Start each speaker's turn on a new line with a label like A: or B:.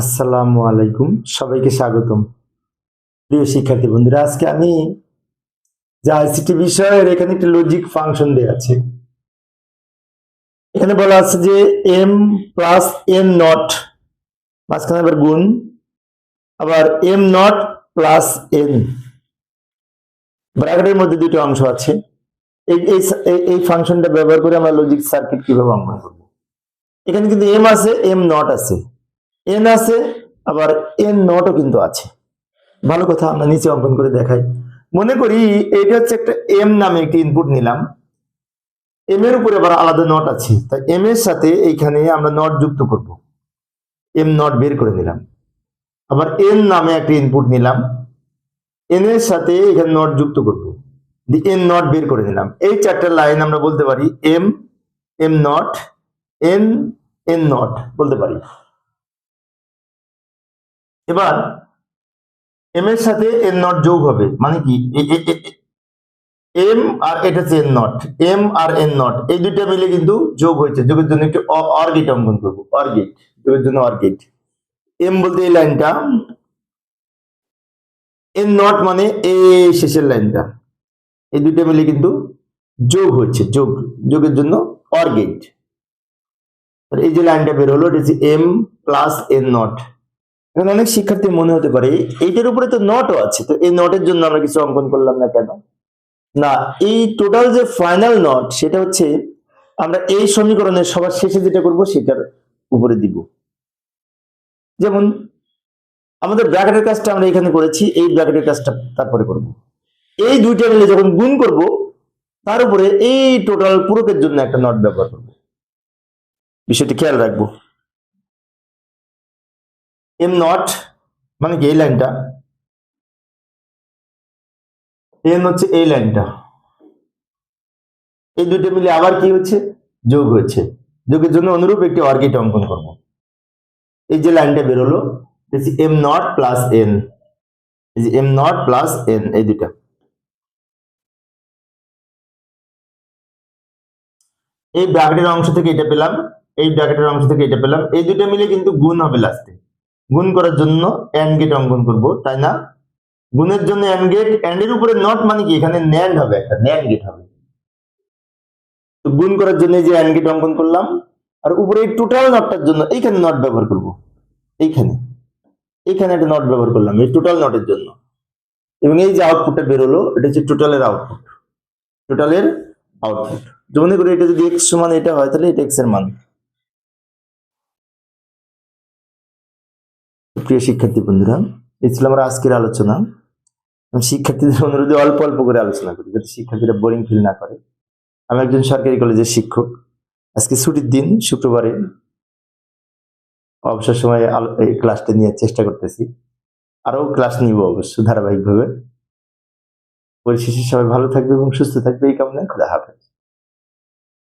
A: আসসালামু আলাইকুম, সবাইকে স্বাগতম। প্রিয় শিক্ষার্থী বন্ধুরা, আজকে আমি যে আইসিটি বিষয়ের এখানে একটি লজিক ফাংশন দেয়া আছে। এখানে বলা আছে যে এম প্লাস এন নট, মাঝখানে আবার গুণ, আবার এম নট প্লাস এন, ব্র্যাকেটের মধ্যে দুটো অংশ আছে। এই এই ফাংশনটা ব্যবহার করে আমরা লজিক সার্কিট কিভাবে অঙ্কন করব। এখানে কিন্তু এম আছে, এম নট আছে, এন আছে, আবার এন নটও কিন্তু আছে। ভালো কথা, আমরা নিচে অঙ্কন করে দেখাই। মনে করি এটা হচ্ছে একটা এম নামে একটি ইনপুট নিলাম, এম এর উপরে আবার আলাদা নট আছে, তাই এম এর সাথে এইখানে আমরা নট যুক্ত করব, এম নট বের করে নিলাম। আবার এন নামে একটা ইনপুট নিলাম, এন এর সাথে এখানে নট যুক্ত করব, এন নট বের করে নিলাম। এই চারটা লাইন আমরা বলতে পারি M, M not, N, N not বলতে পারি। এবার এম এর সাথে এন নট যোগ হবে, মানে কি এম আর এটা হচ্ছে এন নট, এম আর এন নট এই দুইটা মিলে কিন্তু যোগ হয়েছে। যোগের জন্য একটু অর গেট অঙ্কন করবো, অর গেট, যোগের জন্য অর গেট। এম বলতে এই লাইনটা, এন নট মানে এই শেষের লাইনটা, এই দুইটা মিলে কিন্তু যোগ হচ্ছে, যোগ, যোগের জন্য অর গেট। এই যে লাইনটা বের হলো, এটা হচ্ছে এম প্লাস এন নট। এখন অনেক শিক্ষার্থী মনে হতে পারে এইটার উপরে তো নটও আছে, তো এই নটের জন্য আমরা কিছু অঙ্কন করলাম না কেন? না, এই টোটাল যে ফাইনাল নট সেটা হচ্ছে আমরা এই সমীকরণের সবার শেষে যেটা করব সেটার উপরে দিব। যেমন আমাদের ব্র্যাকেটের কাজটা আমরা এখানে করেছি, এই ব্র্যাকেটের কাজটা তারপরে করব। এই দুইটা মিলে যখন গুণ করব, তার উপরে এই টোটাল পুরোকের জন্য একটা নট ব্যবহার করব। বিষয়টি খেয়াল রাখবো। এম নট মানে কি এই লাইনটা, এন হচ্ছে এই লাইনটা, এই দুইটা মিলে আবার কি হচ্ছে, যোগ হয়েছে। যোগের জন্য অনুরূপ একটি অর গেট অঙ্কন করব। এই যে লাইনটা বেরোলো, এম নট প্লাস এন, এই যে এম নট প্লাস এন, এই দুটা। এই ব্র্যাকেটের অংশ থেকে এটা পেলাম, এই ব্র্যাকেটের অংশ থেকে এটা পেলাম, এই দুটো মিলে কিন্তু গুণ হবে লাস্টে। গুণ করার জন্য এন্ড গেট অঙ্কন করব, তাই না? গুণের জন্য এন্ড গেট, এন্ড এর উপরে নট মানে কি এখানে ন্যান্ড হবে, একটা ন্যান্ড গেট হবে। তো গুণ করার জন্য যে এন্ড গেট অঙ্কন করলাম, আর উপরে এই টোটাল নটটার জন্য এইখানে নট ব্যবহার করব, এইখানে এইখানে একটা নট ব্যবহার করলাম এই টোটাল নটের জন্য। এবং এই যে আউটপুটটা বেরোলো, এটা হচ্ছে টোটালের আউটপুট, টোটালের আউটপুট। মনে করি এটা যদি এক্স সমান এটা হয়, তাহলে এটা এক্স এর মান। প্রিয় শিক্ষার্থী বন্ধুরা, এই ছিল আমার আজকের আলোচনা। শিক্ষার্থীদের অনুরোধে অল্প অল্প করে আলোচনা করি, যাতে শিক্ষার্থীরা বোরিং ফিল না করে। আমি একজন সরকারি কলেজের শিক্ষক। আজকে ছুটির দিন, শুক্রবারে অবসর সময়ে এই ক্লাসটা নিয়ে চেষ্টা করতেছি। আরো ক্লাস নিব অবশ্য ধারাবাহিকভাবে। পরিশেষে সবাই ভালো থাকবে এবং সুস্থ থাকবে এই কামনায়। খোদা হাফেজ।